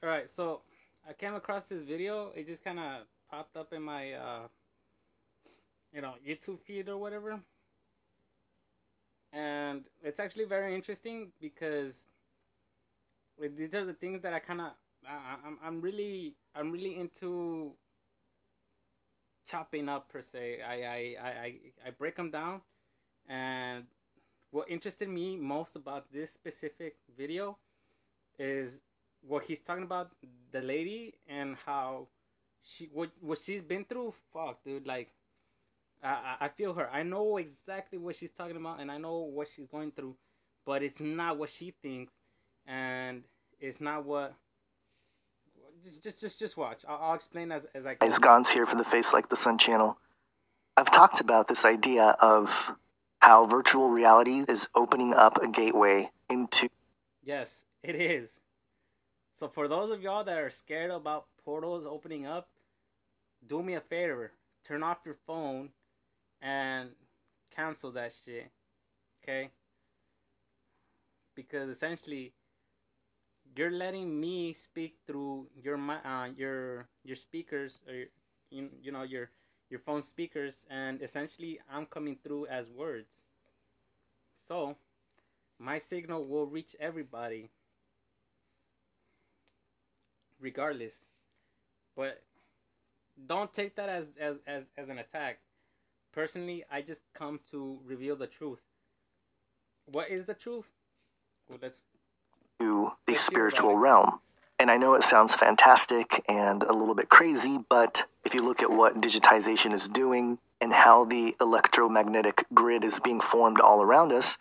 All right, so I came across this video. It just kind of popped up in my YouTube feed or whatever, and it's actually very interesting because these are the things that I kind of I'm really into chopping up per se. I break them down, and what interested me most about this specific video is what he's talking about, the lady, and how what she's been through. Fuck, dude. Like, I feel her. I know exactly what she's talking about, and I know what she's going through, but it's not what she thinks, and it's not what. Just watch. I'll explain as I Guys, go. Gons here for the Face Like the Sun channel. I've talked about this idea of how virtual reality is opening up a gateway into. Yes, it is. So for those of y'all that are scared about portals opening up, do me a favor. Turn off your phone and cancel that shit. Okay? Because essentially you're letting me speak through your speakers, or your phone speakers, and essentially I'm coming through as words. So my signal will reach everybody regardless. But don't take that as an attack. Personally, I just come to reveal the truth. What is the truth? Well, The let's hear about spiritual it. realm. And I know it sounds fantastic and a little bit crazy, but if you look at what digitization is doing and how the electromagnetic grid is being formed all around us,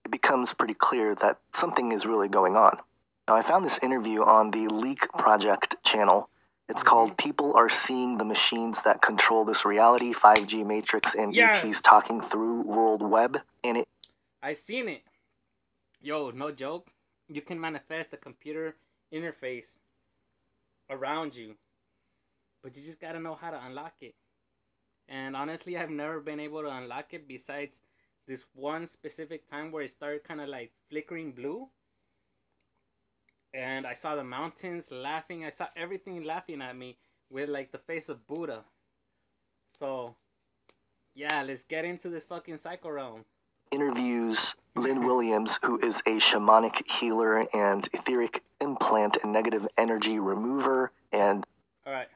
it becomes pretty clear that something is really going on. Now, I found this interview on the Leak Project channel. It's called People Are Seeing the Machines That Control This Reality, 5G Matrix, and ETs Talking Through World Web. And I seen it. Yo, no joke. You can manifest a computer interface around you, but you just gotta know how to unlock it. And honestly, I've never been able to unlock it besides this one specific time where it started kind of like flickering blue. And I saw the mountains laughing. I saw everything laughing at me with like the face of Buddha. So, yeah, let's get into this fucking psycho realm. Interviews Lynn Williams, who is a shamanic healer and etheric implant and negative energy remover, and All right,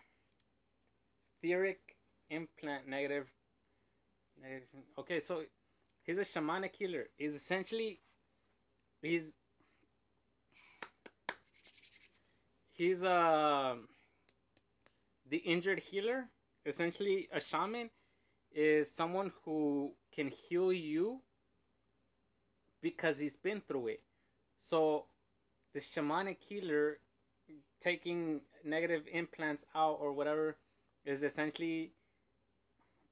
etheric implant negative. Okay, so he's a shamanic healer. He's essentially he's he's the injured healer. Essentially, a shaman is someone who can heal you because he's been through it. So the shamanic healer taking negative implants out or whatever is essentially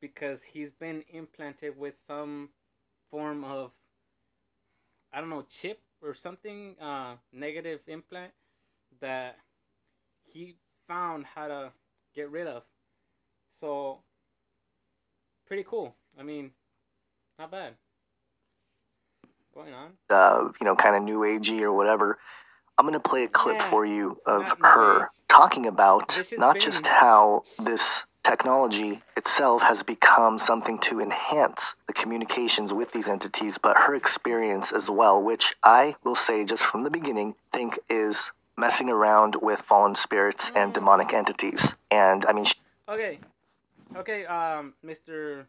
because he's been implanted with some form of, I don't know, chip or something, negative implant that he found how to get rid of. So pretty cool. I mean, not bad. Going on. kind of new agey or whatever. I'm going to play a clip for you of not new her age. talking about This has not been- just how this technology itself has become something to enhance the communications with these entities, but her experience as well, which I will say just from the beginning, think is messing around with fallen spirits and demonic entities. And I mean, Okay, Mr.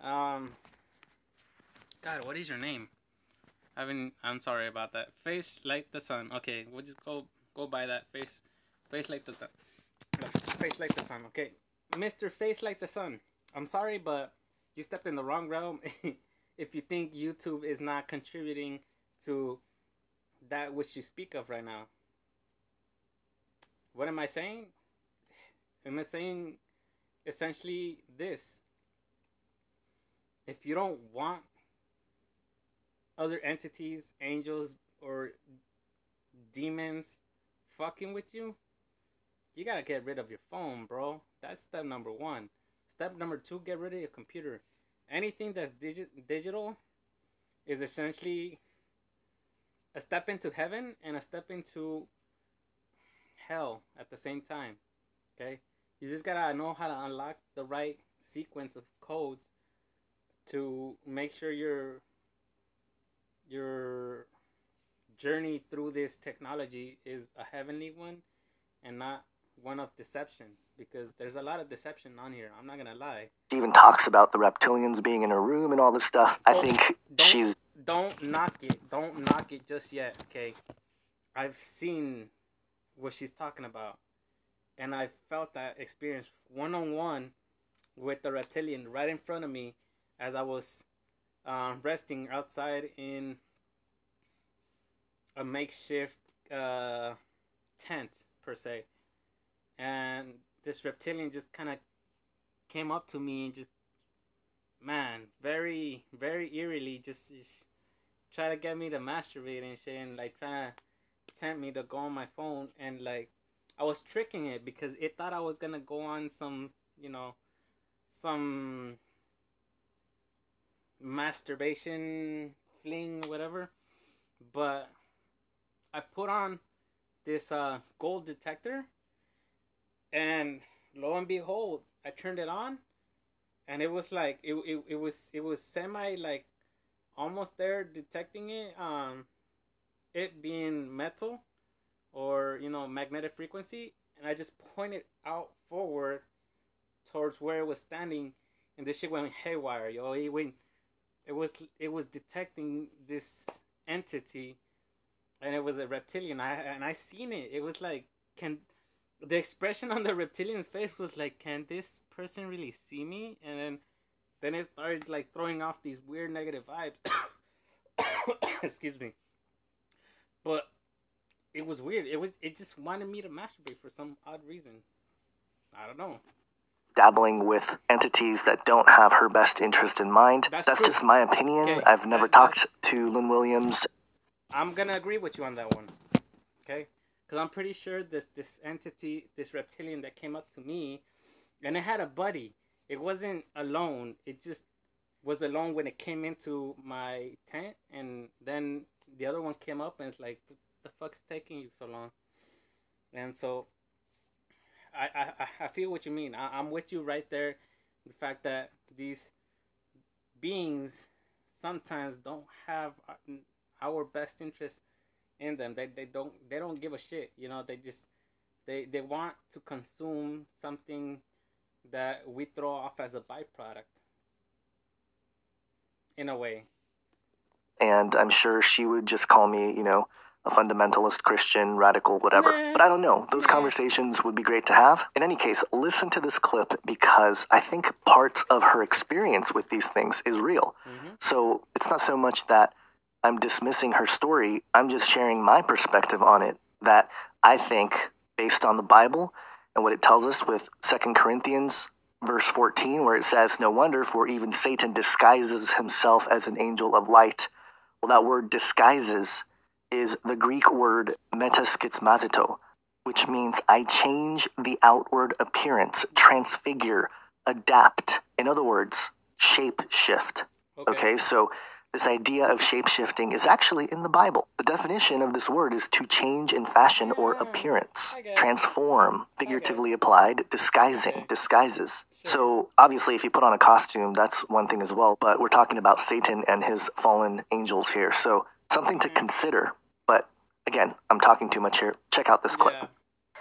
God, what is your name? I'm sorry about that. Face like the sun. Okay, we'll just go by that face. Face like the sun. Face like the sun. Okay, Mr. Face like the sun. I'm sorry, but you stepped in the wrong realm. If you think YouTube is not contributing to that which you speak of right now. What am I saying? Am I saying essentially this? If you don't want other entities, angels, or demons fucking with you, you gotta get rid of your phone, bro. That's step number one. Step number two, get rid of your computer. Anything that's digital is essentially a step into heaven and a step into hell at the same time. Okay, you just gotta know how to unlock the right sequence of codes to make sure your journey through this technology is a heavenly one and not one of deception, because there's a lot of deception on here. I'm not gonna lie. She even talks about the reptilians being in her room and all this stuff. I think she's... Don't knock it. Don't knock it just yet. Okay, I've seen what she's talking about, and I felt that experience one on one with the reptilian right in front of me as I was resting outside in a makeshift tent per se, and this reptilian just kind of came up to me and just, man, very very eerily just try to get me to masturbate and shit, and like trying to tempt me to go on my phone, and like I was tricking it because it thought I was gonna go on some, some masturbation fling, whatever. But I put on this gold detector, and lo and behold, I turned it on, and it was like it was semi like almost there detecting it, it being metal or magnetic frequency, and I just pointed out forward towards where it was standing, and this shit went haywire, yo. It was detecting this entity, and it was a reptilian. I seen it. It was like, can the expression on the reptilian's face was like, can this person really see me? And then it started like throwing off these weird negative vibes. Excuse me. But it was weird. It just wanted me to masturbate for some odd reason. I don't know. Dabbling with entities that don't have her best interest in mind. That's just my opinion. Okay, I've never talked to Lynn Williams. I'm gonna agree with you on that one. Okay? Because I'm pretty sure this entity, this reptilian that came up to me, and it had a buddy. It wasn't alone. It just was alone when it came into my tent, and then the other one came up and it's like, what the fuck's taking you so long? And so I feel what you mean. I'm with you right there. The fact that these beings sometimes don't have our best interest in them. They don't give a shit. They want to consume something that we throw off as a byproduct, in a way. And I'm sure she would just call me, a fundamentalist Christian, radical, whatever. But I don't know. Those conversations would be great to have. In any case, listen to this clip because I think parts of her experience with these things is real. Mm-hmm. So it's not so much that I'm dismissing her story. I'm just sharing my perspective on it, that I think, based on the Bible and what it tells us with 2 Corinthians verse 14, where it says, "No wonder, for even Satan disguises himself as an angel of light." Well, that word disguises is the Greek word metaschizmazo, which means I change the outward appearance, transfigure, adapt. In other words, shape shift. Okay, so this idea of shape shifting is actually in the Bible. The definition of this word is to change in fashion or appearance, transform, figuratively applied, disguising, disguises. So obviously if you put on a costume, that's one thing as well, but we're talking about Satan and his fallen angels here. So something to consider. But again, I'm talking too much here. Check out this clip.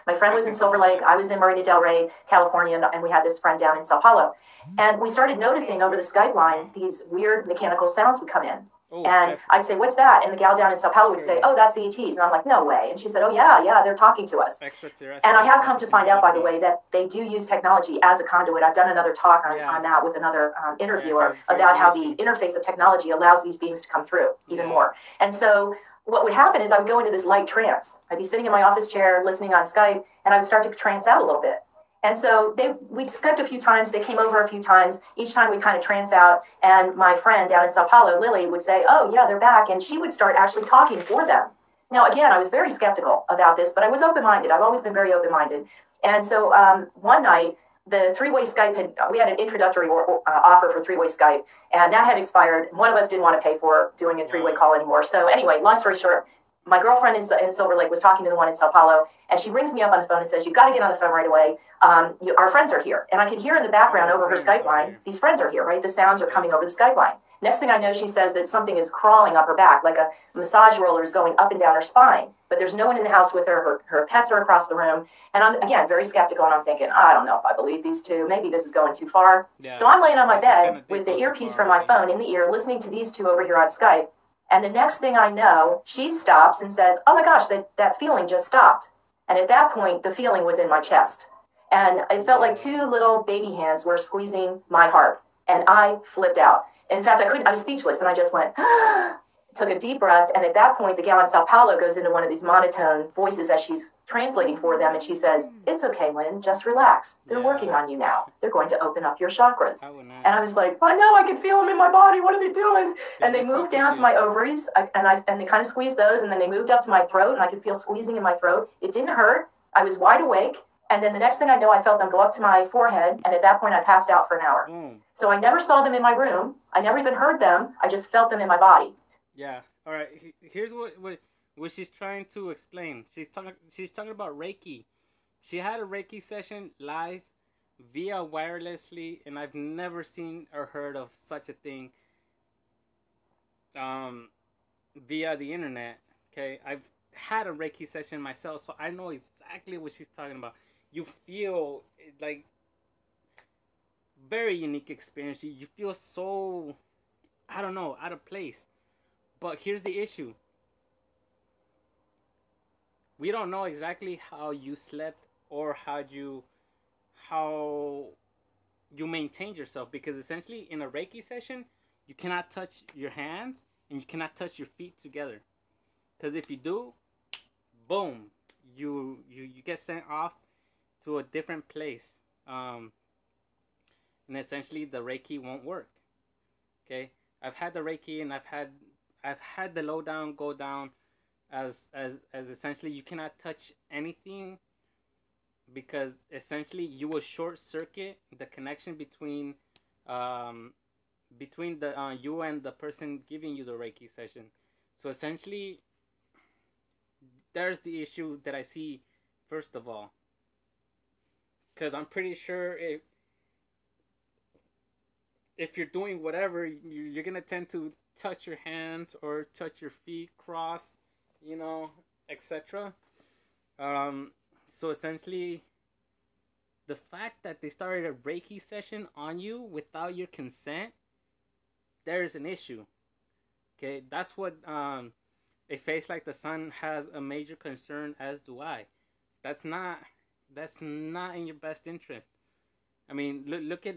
My friend was in Silver Lake. I was in Marina Del Rey, California, and we had this friend down in Sao Paulo. And we started noticing over the Skype line, these weird mechanical sounds would come in. And I'd say, "What's that?" And the gal down in Sao Paulo would say, "Oh, that's the ETs." And I'm like, "No way." And she said, "Oh, yeah, they're talking to us." And I have come to find out, by the way, that they do use technology as a conduit. I've done another talk on that with another interviewer about how the interface of technology allows these beings to come through even more. And so what would happen is I would go into this light trance. I'd be sitting in my office chair listening on Skype, and I would start to trance out a little bit. And so we Skyped a few times. They came over a few times. Each time we kind of trance out. And my friend down in Sao Paulo, Lily, would say, "Oh, yeah, they're back." And she would start actually talking for them. Now, again, I was very skeptical about this, but I was open-minded. I've always been very open-minded. And so one night, the three-way Skype we had an introductory offer for three-way Skype, and that had expired. One of us didn't want to pay for doing a three-way call anymore. So anyway, long story short, my girlfriend in Silver Lake was talking to the one in Sao Paulo, and she rings me up on the phone and says, "You've got to get on the phone right away. Our friends are here." And I can hear in the background over her Skype line, these friends are here, right? The sounds are coming over the Skype line. Next thing I know, she says that something is crawling up her back, like a massage roller is going up and down her spine. But there's no one in the house with her. Her pets are across the room. And I'm, again, very skeptical, and I'm thinking, I don't know if I believe these two. Maybe this is going too far. Yeah. So I'm laying on my bed with the earpiece from my phone in the ear, listening to these two over here on Skype. And the next thing I know, she stops and says, "Oh my gosh, that feeling just stopped." And at that point, the feeling was in my chest. And it felt like two little baby hands were squeezing my heart. And I flipped out. In fact, I was speechless, and I just went, took a deep breath. And at that point, the gal in Sao Paulo goes into one of these monotone voices as she's translating for them. And she says, "It's okay, Lynn, just relax. They're working on you now. They're going to open up your chakras." And I was like, "I know, I can feel them in my body. What are they doing?" And they moved down to my ovaries, and they kind of squeezed those. And then they moved up to my throat, and I could feel squeezing in my throat. It didn't hurt. I was wide awake. And then the next thing I know, I felt them go up to my forehead. And at that point, I passed out for an hour. So I never saw them in my room. I never even heard them. I just felt them in my body. Yeah. All right. Here's what she's trying to explain. She's talking about Reiki. She had a Reiki session live via wirelessly, and I've never seen or heard of such a thing via the internet. Okay, I've had a Reiki session myself, so I know exactly what she's talking about. You feel like very unique experience. You feel so, I don't know, out of place. But here's the issue. We don't know exactly how you slept or how you maintained yourself, because essentially in a Reiki session, you cannot touch your hands and you cannot touch your feet together. Because if you do, boom, you get sent off to a different place. And essentially the Reiki won't work. Okay? I've had the Reiki, and I've had the lowdown go down as essentially you cannot touch anything, because essentially you will short circuit the connection between the you and the person giving you the Reiki session. So essentially there's the issue that I see first of all, because I'm pretty sure if you're doing whatever, you're gonna tend to touch your hands or touch your feet, cross, etc. So essentially, the fact that they started a Reiki session on you without your consent, there is an issue. Okay, that's what a face like the sun has a major concern, as do I. That's not in your best interest. I mean, look at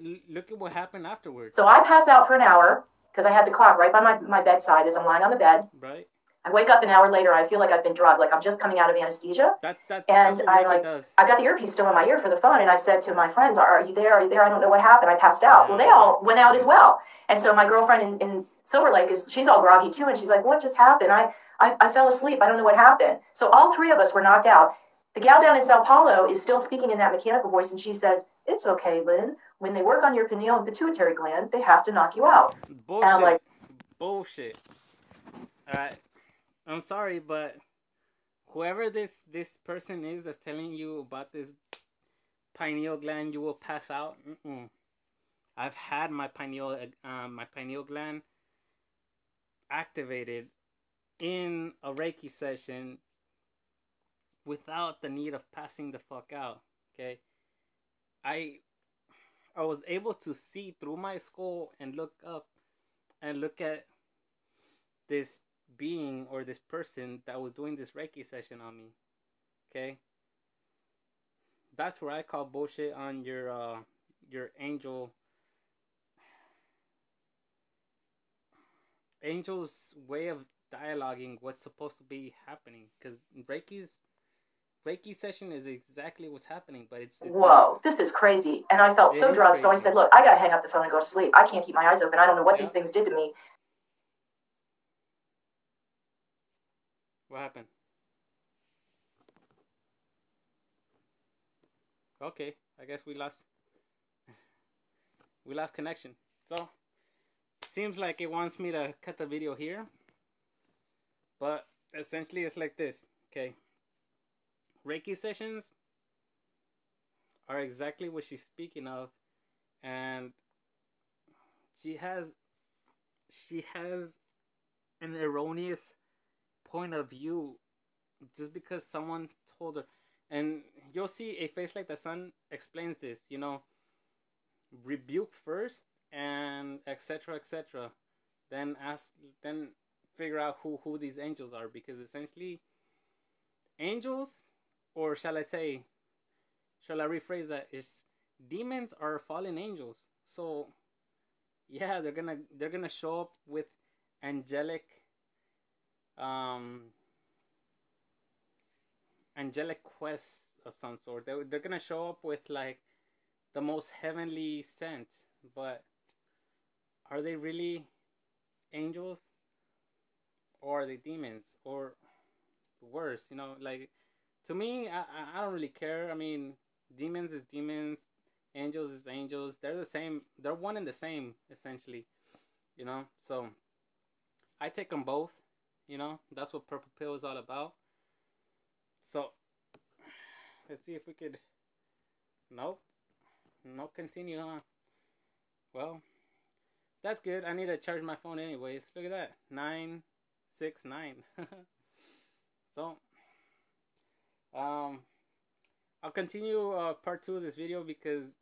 what happened afterwards. So I pass out for an hour because I had the clock right by my bedside as I'm lying on the bed. Right. I wake up an hour later. I feel like I've been drugged, like I'm just coming out of anesthesia. That's and what I Reiki does. I got the earpiece still in my ear for the phone, and I said to my friends, "Are you there? Are you there? I don't know what happened. I passed out." Well, they all went out as well. And so my girlfriend in Silver Lake she's all groggy too, and she's like, "What just happened? I fell asleep. I don't know what happened." So all three of us were knocked out. The gal down in Sao Paulo is still speaking in that mechanical voice, and she says, "It's okay, Lynn. When they work on your pineal and pituitary gland, they have to knock you out." Bullshit. And I'm like, bullshit. All right. I'm sorry, but whoever this person is that's telling you about this pineal gland, you will pass out. I've had my pineal gland activated in a Reiki session without the need of passing the fuck out. Okay, I was able to see through my skull and look up and look at this being or this person that was doing this Reiki session on me. Okay, that's where I call bullshit on your angel's way of dialoguing what's supposed to be happening, because Reiki session is exactly what's happening, but it's whoa, this is crazy. And I felt so drugged, so I said, "Look, I gotta hang up the phone and go to sleep. I can't keep my eyes open. I don't know what these things did to me." What happened? Okay, I guess we lost connection. So seems like it wants me to cut the video here, but essentially it's like this. Okay, Reiki sessions are exactly what she's speaking of, and she has she has an erroneous point of view just because someone told her. And you'll see A Face Like the Sun explains this, rebuke first and etc etc. Then ask, then figure out who these angels are, because essentially angels, or shall I rephrase that, is demons are fallen angels. So yeah, they're gonna show up with angelic um angelic quests of some sort. They're gonna show up with like the most heavenly scent, but are they really angels, or are they demons, or worse? Like, to me, I don't really care. I mean, demons is demons, angels is angels. They're the same. They're one and the same essentially. So I take them both. That's what Purple Pill is all about. So let's see if we could. Nope. No, continue, huh? Well, that's good. I need to charge my phone anyways. Look at that. 969. So, um, I'll continue part two of this video because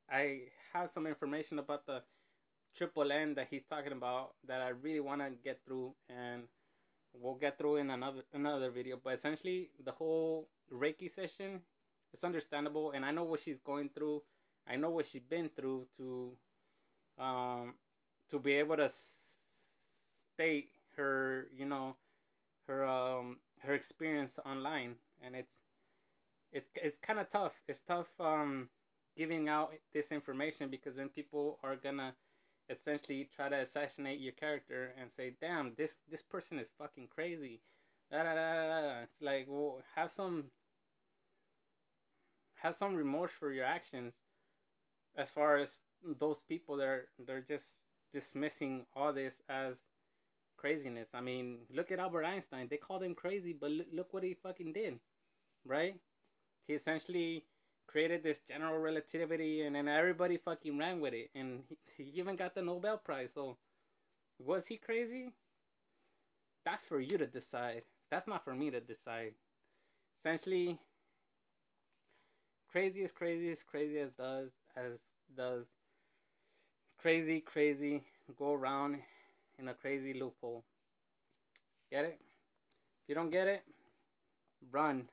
I have some information about the triple N that he's talking about that I really want to get through, and we'll get through in another video. But essentially, the whole Reiki session, it's understandable, and I know what she's going through. I know what she's been through um, to be able to state her, her experience online, and it's kind of tough. It's tough giving out this information, because then people are gonna essentially try to assassinate your character and say, "Damn, this person is fucking crazy." Da, da, da, da, da. It's like, well, have some remorse for your actions, as far as those people that they're just dismissing all this as craziness. I mean, look at Albert Einstein. They called him crazy, but look what he fucking did, right? He essentially created this general relativity, and then everybody fucking ran with it, and he even got the Nobel Prize. So, was he crazy? That's for you to decide. That's not for me to decide. Essentially, crazy as does crazy go around in a crazy loophole. Get it? If you don't get it, run.